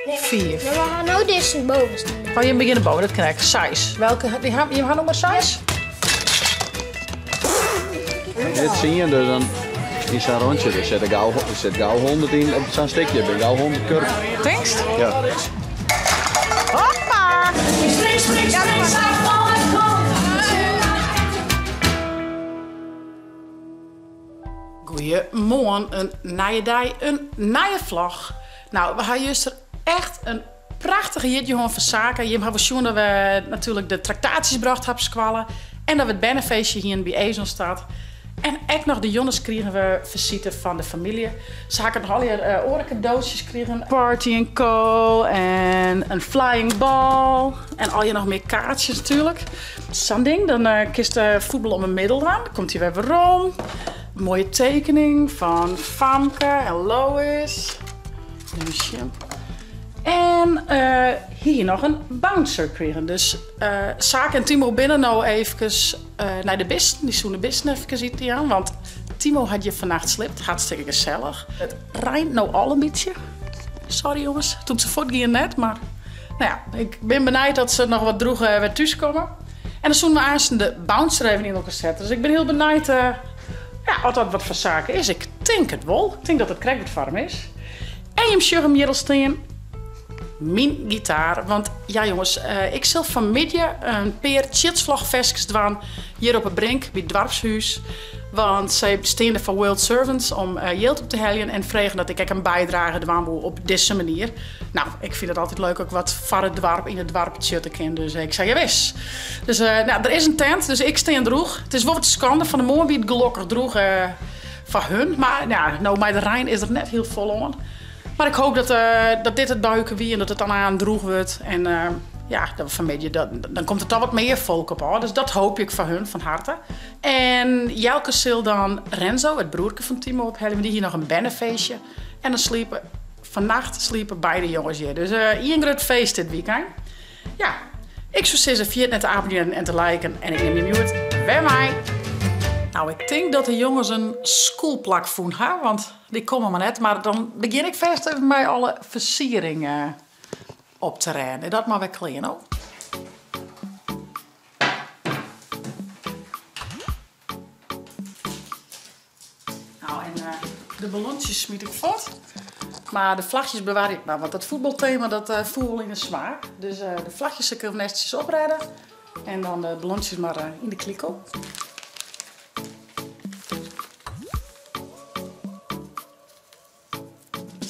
Nee, 4. we gaan nou deze bovenste. Oh, je begint boven, dat kan ik. 6. Welke? Je gaat nummer 6? Dit zie je dus dan in zo'n rondje. Er zit gauw 100 in op zo'n stukje. Er gauw 100 kurk. Denkst? Ja. Hoppa! Goeiemorgen, een nieuwe dag, een nieuwe vlog. Nou, we gaan juist er echt een prachtige jitje van verzaken. Je hebt gezien dat we natuurlijk de tractaties gebracht hebben squallen. En dat we het bannenfeestje hier bij Ezon staat. En echt nog de jongens kregen we visite van de familie. Ze hadden nog al je orencadeautjes kregen. Party and co. En een flying ball. En al je nog meer kaartjes natuurlijk. Zo'n ding. Dan kist de voetbal om een middel aan. Dan komt hij weer rond. Een mooie tekening van Famke en Lois. En hier nog een bouncer kregen. Dus Saak en Timo binnen nou even naar de bisten. Die zoenen bisten even ziet aan. Want Timo had je vannacht slipt. Hartstikke gezellig. Het rijnt nou al een beetje. Sorry jongens, toen ze voortgingen net. Maar nou ja, ik ben benieuwd dat ze nog wat droegen weer thuiskomen. En dan zoenen we aan de bouncer even in elkaar zetten. Dus ik ben heel benieuwd of dat wat voor zaken is. Ik denk het wel. Ik denk dat het correct voor hem is. En je hebt hem hier staan. Mijn gitaar. Want ja jongens, ik zal vanmiddag een paar chitsvlogfestjes doen hier op het brink bij het dorpshuis. Want zij staan er voor World Servants om geld op te halen en vragen dat ik een bijdrage doen wil op deze manier. Nou, ik vind het altijd leuk ook wat voor het dorp in het dorp te kunnen. Dus ik zei ja wist. Dus er is een tent, dus ik sta droeg. Het is wel wat schande van de morgen wie het gelukkig droeg van hun. Maar ja, nou bij de Rijn is er net heel vol om. Maar ik hoop dat dit het buiken wie en dat het dan aan droeg wordt. En dan komt er toch wat meer volk op hoor. Dus dat hoop ik van hun, van harte. En Jelke zal dan Renzo, het broertje van Timo, ophalen. Die hier nog een bannenfeestje. En dan vannacht sliepen beide jongens hier. Dus hier een groot feest dit weekend. Ja, ik zou zeggen, vier net te abonneren en te liken. En ik neem je mute bij mij. Nou, ik denk dat de jongens een schoolplak voelen, hè? Want die komen maar net. Maar dan begin ik vast even bij alle versieringen op te rennen. Dat maar weer klein, hoor. Nou, en de ballonnetjes smiet ik voort. Maar de vlagjes bewaar ik maar. Want dat voetbalthema, dat voel in de smaak. Dus de vlagjes zal ik even netjes opredden. En dan de ballonnetjes maar in de kliko.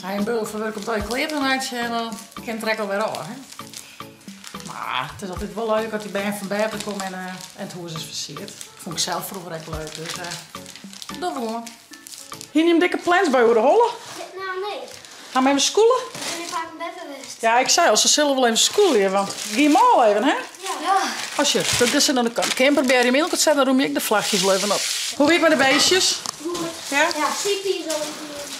Hij een beul verwerkt op dat kleedmaatje en dan kan het alweer af. Maar het is altijd wel leuk dat die bij van buiten komen en het huis is versierd. Vond ik zelf vroeger echt leuk, dus dat gewoon. Hier neem dikke plans bij hoe de hollen. Nou, nee. Gaan we even schoolen? En ik ga hem bed geweest. Ja, ik zei al, ze zullen wel even schoolen hier, want ga je hem al even, hè? Ja. Als je, dat is aan de kant. Camper bij je milk zetten, dan roem je ik de vlagjes wel even op. Hoe weet je met de beestjes? Goed. Ja? Ja, Sippy zo.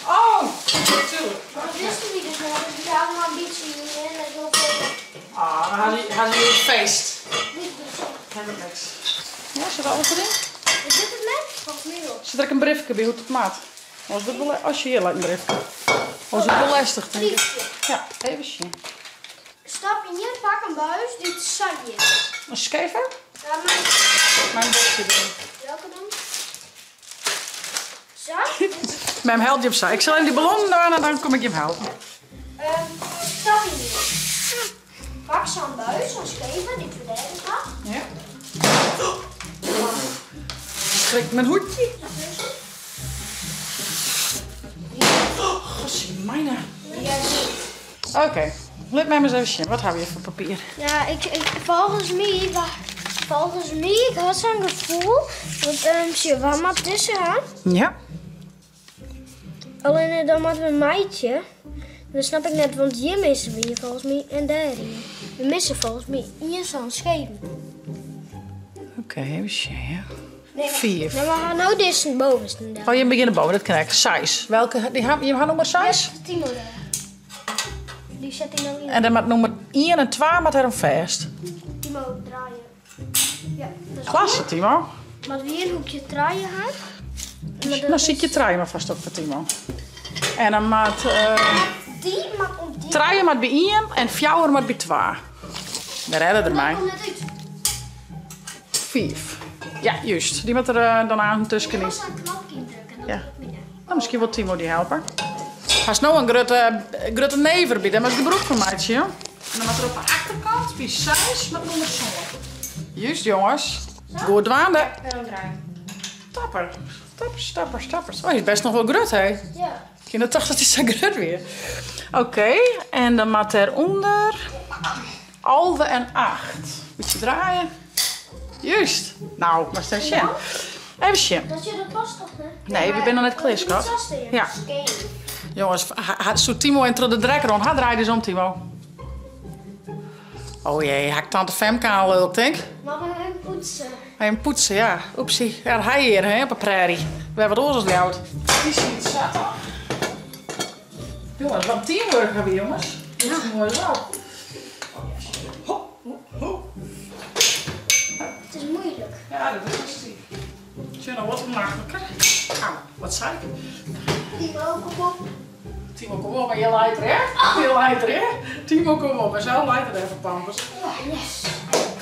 Oh, natuurlijk. Maar dat wisten we dus nog. Dus daar hebben we een ambitie en dat is wel veel. Ah, dan gaan ze weer het feest. Dit is het. Hebben niks. Ja, zit alles erin? Is dit het net? Of middel? Zit er ook een briefje bij hoe het maat? Als je hier laat een briefje. Was het wel lastig, denk ik. Ja, even zien. Stap in je, pak een buis, dit zag je. Een schever? Ja, Mijn boekje erin. welke dan? Zo? Met hem helpt je op zij. Ik zal in die ballon doen en dan kom ik je hem helpen. Stap in je. Pak zo'n buis, zo'n schever, dit verdedigt dat. Ja. Schrik mijn hoedje. Zie mijne. Oké, let mij maar eens even zien. Wat hebben we hier voor papier? Ja, volgens mij, ik had zo'n gevoel dat je wat maar tussen gaan. Ja. Alleen dan met een meidje. Dat snap ik net, want hier missen we hier volgens mij en daar hier. We missen volgens mij hier zo'n scheven. Oké, even zien. Nee, 4. Nou, we gaan nou deze bovenste. Oh, je begint boven, dat kan ik. 6. Welke? Je gaat nummer 6? Timo daar. Die zet ik nou in. En dan met nummer 1 en 2 met hem vast. Timo draaien. Ja, dat is Klasse, goed. Timo. Maar weer een hoekje draaien gaat. Dan zit je trui maar vast op voor Timo. En dan maat... Die mag om 3 moet bij 1 en 4 moet bij 2. We redden ermee. 5. Ja, juist. Die moet er dan aan tussen. Ik was een knopje indrukken. Ja. Nou, misschien wil Timo die helpen. Hij is nou een grote never bij, dat is de broek van mij. En dan moet er op de achterkant bij 6 met nummer 7. Juist jongens. Goed dwaande. Stapper. Stappers. Oh, hij is best nog wel grut, hè? Ja. Ik vind het toch dat hij zo grut weer. Oké, en dan moet eronder 11 en 8. Beetje draaien. Juist. Nou, wat is dat? Even zien. Dat je dat past toch, hè? Nee, we zijn nog net klaar, schat. Ja. Jongens, zo Timo en de drek rond. Hij draait dus om, Timo. Oh jee, hij tante Femke aan lult, denk ik. Mama, hem poetsen. Hij hem poetsen, ja. Oepsie. Ja, hij hier, hè, op een prairie. We hebben wat oorzaak gehouden. Die ziet zo. Jongens, wat teamwork hebben we, jongens. Dat is mooi zo. Het is moeilijk. Ja, dat is het. Tja, nou wat makkelijker. Auw, wat zei ik? Timo, kom op. Timo, kom op, maar je leidt er, hè? Je leidt er, hè? Timo, kom op, maar zo leidt er even, Pampers. Yes.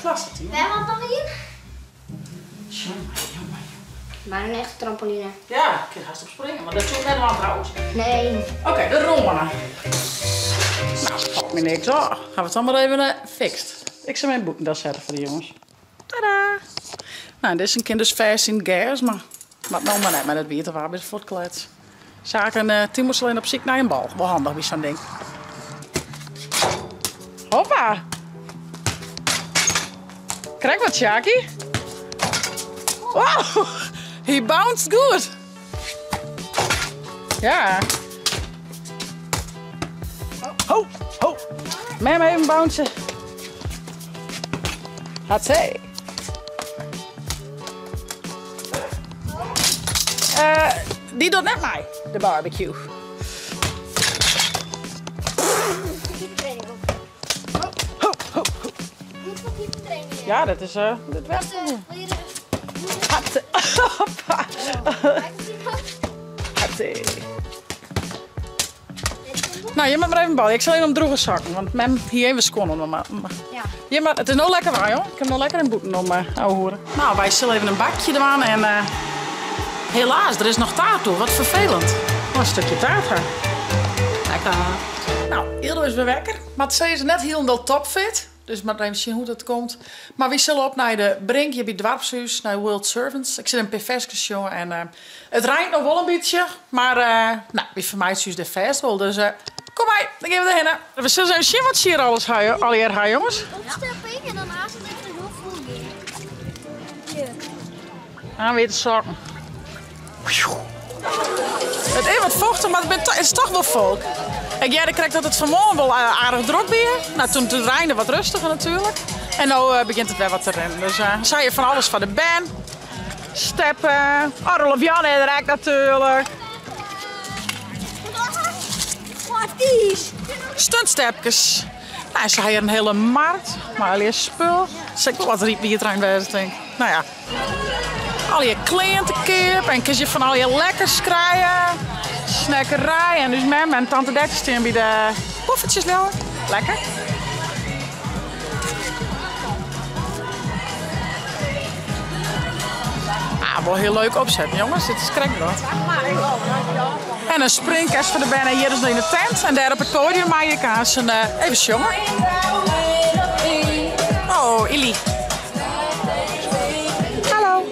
Klasse, Timo. Wij wat nog hier? Jongen. Maar een echte trampoline. Ja, ik kan haast op springen, maar dat is ook net aan trouwens. Nee. Oké, de rommelen. Nou, pak me niks. Oh, gaan we het dan maar even fixed. Ik zal mijn boeken daar zetten voor de jongens. Tada! Nou, dit is een kindersvers in gas, maar nou maar net met het weten waar bij de voortkleed. Zaken, Timo is alleen op zoek naar een bal. Wel handig, wie zo'n ding. Hoppa! Krijg wat, Sjaki. Wow! He bounced good. Ja. Ho, ho. Met hem even bouncen. Hatsé. Die doet net mij, de barbecue. Ho, ho, ho. Ja, dat is dat werkt. Hatsé. Hoppa. Hatsé. Nou, je moet maar even bouwen. Ik zal je hem droge zakken, want mem hier even schonnen. Maar. Ja, maar het is nou lekker waar, joh. Ik heb nog lekker een boeten om ouwe horen. Nou, wij zullen even een bakje doen en helaas, er is nog taart toe. Wat vervelend. Oh, een stukje taart, hè. Lekker. Nou, Ildo is weer wekker. Maar het is net helemaal topfit. Dus maar even zien hoe dat komt. Maar we zullen op naar de Brinkje bij het Dwarpshuis, naar World Servants. Ik zit in PV's jongen en het rijdt nog wel een beetje. Maar nou, wie voor mij is dus de festival. Dus kom maar, dan gaan we erheen. We zullen even zien wat ze hier alles al hier gaan, jongens. Opstepping en daarna zit ik er heel vol in. Aan weer te zakken. Het is wat vochtig, maar het is toch wel vol. Ik kreeg dat het vanmorgen wel aardig druk weer. Nou, toen rijden wat rustiger natuurlijk. En nu begint het weer wat te rennen. Dus zei je van alles van de band. Steppen. Rolf Jan en Rijk natuurlijk. Wat is? Stuntstepjes. Nou, ze hebben een hele markt. Maar alleen spul. Zeg wel wat riep wie het rijden denk ik. Nou ja. Al je klantenkip en kun je van al je lekkers krijgen. Snackerij en dus mem en tante Dertje staan bij de poffertjes wel. Lekker. Ah, wel heel leuk opzetten jongens, dit is krekblad. En een springkast voor de benen hier is in de tent. En daar op het podium maak je kaas en even jongen. Oh, Illy. Hallo.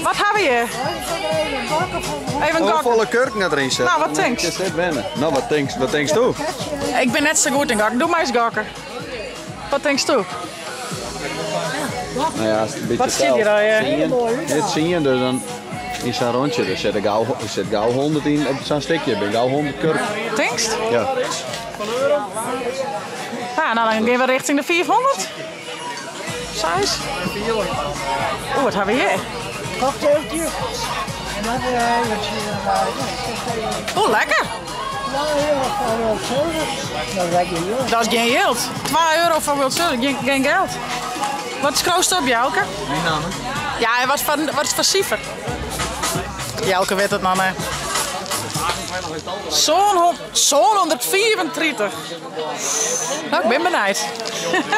Wat hebben we hier? Even een volle kurk net erin zetten. Nou, wat denkst? Nou, wat denkst du? Ik ben net zo goed in gakken. Doe maar eens gakken. Wat denkst du? Nou ja, het is een beetje Wat zit hier al? Dit zie je, dus dan is een rondje. Er zit gauw 100 in op zo'n stukje. Ik ben gauw 100 kurk. Denkst? Ja. Ja, nou dan gaan we richting de 400. Size. Oeh, wat hebben we hier? Cocktailtje. Oeh, lekker. Dat is geen geld. 2 euro voor World Service, geen geld. Wat is kroost op, Jelke? Mijn naam. Ja, en wat is voor cijfer? Jelke weet het dan, hè. Zo'n 134. Nou, ik ben benieuwd.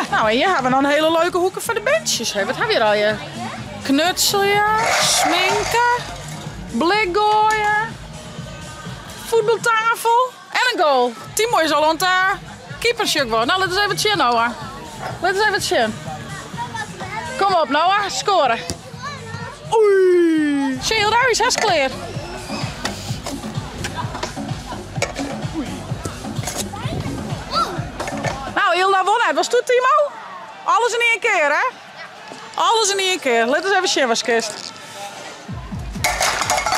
Nou, en hier hebben we nog een hele leuke hoeken voor de benches. Wat hebben we hier al? Je knutselje, sminken, blikgooien, voetbaltafel en een goal. Timo is al aan het keepersjuk worden. Nou, laten we even zien, Noah. Laten we even zien. Kom op, Noah. Scoren. Oei. Zie daar is het klaar. Nou, Hilda won het. Was het, Timo? Alles in één keer, hè? Alles in één keer. Laten we even zien wat kist.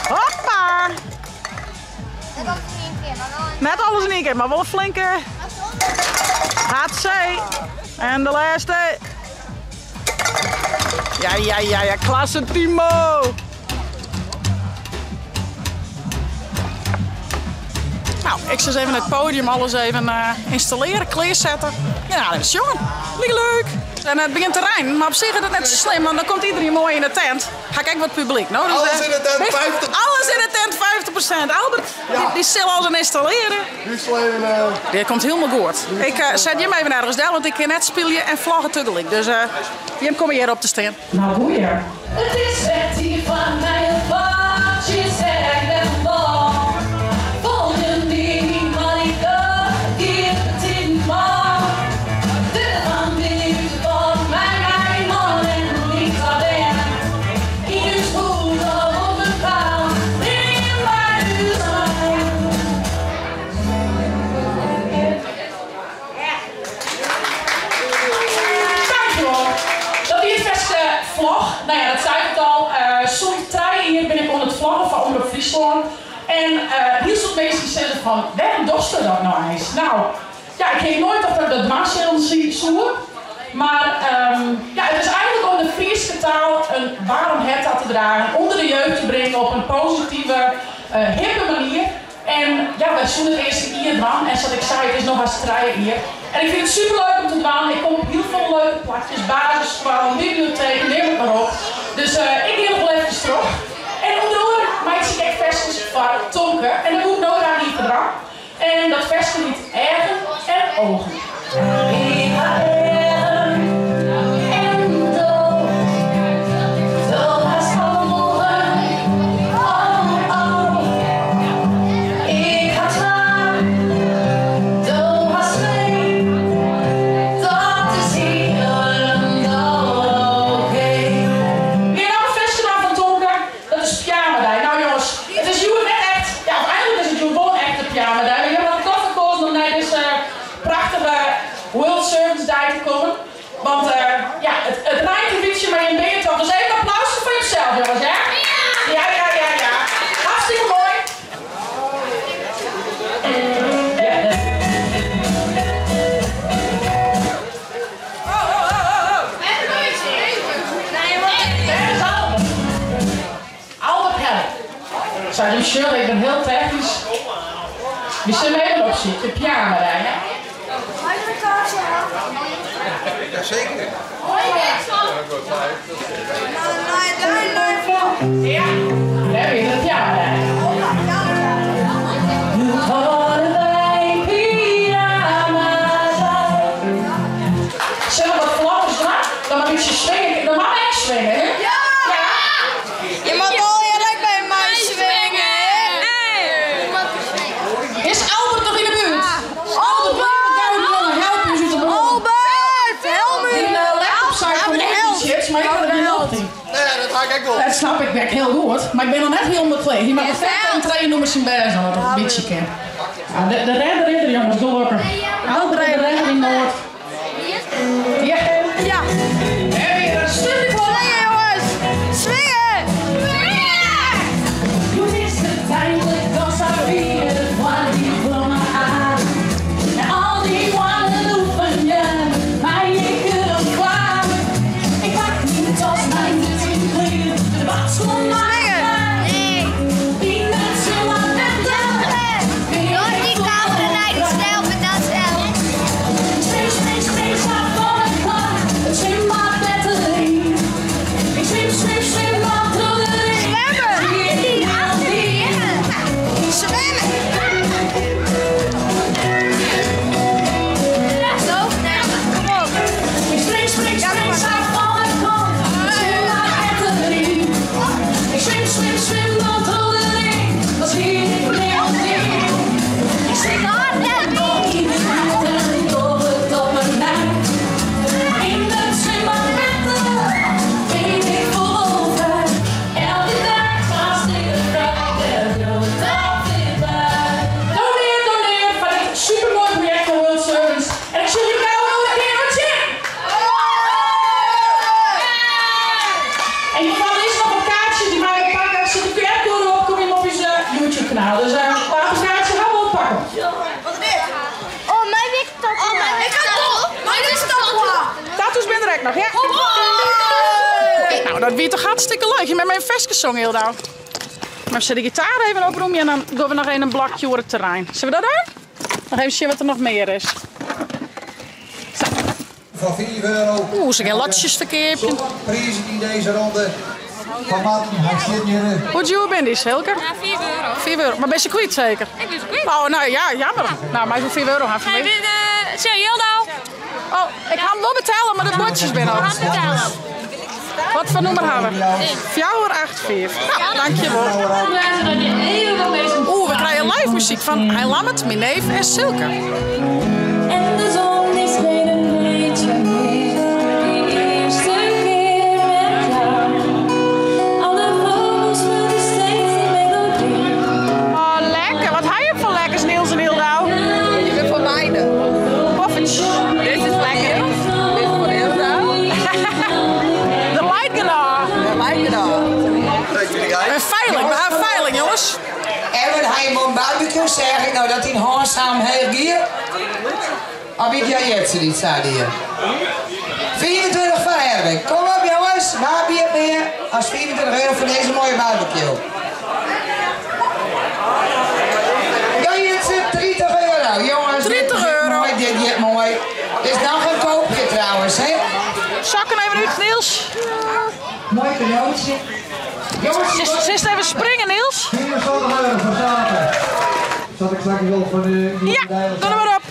Hoppa! Net alles in één keer, maar wel een flinke. HC. En de laatste. Ja, klasse Timo! Nou, ik zal eens even het podium alles even installeren, klaarzetten. Ja, dat is jongen. Leuk. En het begint te regenen, maar op zich is het net zo slim, want dan komt iedereen mooi in de tent. Ga kijken wat publiek. Nou, dus, alles in de tent 50%. Alles in de tent 50%. Albert, die zal alles installeren. Dit komt helemaal goed. Ik zet je even naar de restel, want ik kan net spelen en vlaggen tegelijk. Dus je komt hier op te staan. Nou, hoe je? Het is echt hier van mijn paardjes en de bal. Volgen die manier, die het in bal. De aanbieding van mijn man en niet alleen. In uw school op de paal, in mijn huis. Dankjewel. Dat is het beste vlog. Nou ja, dat zei ik het al. Zo'n trein hier ben ik onder het vlaggen van Omroep Friesland. En hier stond mensen zeggen van, waarom dorsten dat nou eens? Nou, ja, ik weet nooit of dat Marcel zoeken. Maar ja, het is eigenlijk om de Friese taal een waarom het te dragen, onder de jeugd te brengen op een positieve, hippe manier. En ja, wij zoeken het eerste hier dwan. En zoals ik zei, het is nog als strijden hier. En ik vind het super leuk om te dwan. Ik kom op heel veel leuke plakjes, basisschool, bibliotheek, neem het maar op. Dus ik ga nog wel even terug. En onder andere maak ik echt versjes van Tonke. En dat moet ik nooit aan niet verdrag. En dat versje liet Ergen en Ogen. Want ja, het rijdt een beetje maar in beeld toch. Dus even een applaus voor jezelf, jongens, hè? Ja. Hartstikke mooi. Albert Help. Zou je Shirley, ik ben heel technisch. Wie zullen we even opzien? De pyjama rij, hè? Ja, zeker. Ja, daar heb je het pyjama rij. Zullen we wat flappers doen? Dan mag ik ze swingen. Dan mag ik swingen, hè? Ja! Je mag wel eerlijk bij mij swingen. Is Albert nog in de buurt? Albert, help je zitten Albert, help me! die laptop zijn van shit, maar ik kan er niet helpen. Nee, dat ga ik ook wel. Dat snap ik werk heel goed, maar ik ben nog net heel bekleed. Je mag het vet en trainen noemen zijn best aan dat een beetje ken. De redder is er, jongens, doe lekker. Albert de redder in Noord. Ja. Ja. En weer een stukje voor. Swingen, jongens! Swingen! Toen is het eindelijk als haar weer het one die voor me aan. En al die mannen roepen je, maar je kunt hem klaar. Ik pak niet als mijn niet in kleden, de was gewoon maar. Die mensen laten het Door die camera naar jezelf en dan nog, ja. Nou, dat weer toch hartstikke leuk. Je met mijn vest gezongen heel daar. Maar zet de gitaar even op en dan gaan we nog een blokje over het terrein. Zullen we dat doen? Nog even zien wat er nog meer is. Zo. Van €4. Oeh, ze gaan lotjesverkeerpje. Prijzen in deze ronde. Van Martin, hij zit hier. Hoe duur ben je, Silke? Ja, €4. €4. Maar ben je kwijt zeker? Ik ben zo kwijt. Oh, nou ja, jammer. Nou, maar voor €4 gaan we Hij mee. wil serieus nou? Oh, ik ga hem wel betalen, maar de bordjes ben al. We gaan betalen. Wat voor nummer hebben we? 484. Nou, dankjewel. Oeh, we krijgen live muziek van Hij Lammert, mijn neef en Silke. En de zon die scheen een beetje meer. Die eerste keer met jou. Alle vogels fluiten steeds die melodie. Oh, lekker. Wat heb je voor lekkers, Niels en Hildau? Je bent van mijne. Poffertje. Dit is lekker. Dit is voor heel daar. De light guitar. Ja, lijkt het al. Een veiling. We hebben veiling, jongens. En wat hij moet barbecue zeg ik nou dat hij een handzaam heel gier. Of ik jij het niet, zei hij. 24 van Herwijk. Kom op jongens, waar ben je meer als €24 voor deze mooie barbecue? Jij het €30, jongens. €30. Mooi, dit mooi. Dit is nog een koopje trouwens, hè? Zakken even uit, Niels. Mooi cadeautje. Jongens, Ze is even springen, Niels. €24 voor zaten. Zat ik straks wel voor de... Ja, doe er maar op.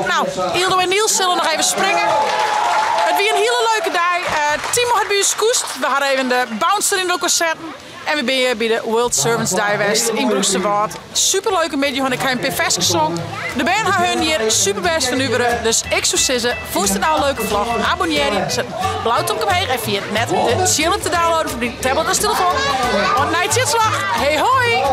Nou, Hildo en Niels zullen nog even springen. Het weer een hele leuke dag. Timo had bij ons koest. We hadden even de bouncer in de concerten. En we zijn hier bij de World Servants Day West in Broeksterwaard. Superleuke middag, ik heb een PFS gezongen. De band had hun hier super best van Uberen. Dus ik zou zeggen, voest het nou een leuke vlog. Abonneer je, zet blauwtje omheen en via net de chillen te downloaden voor die tablet en telefoon. Want na het zitslag, hey hoi!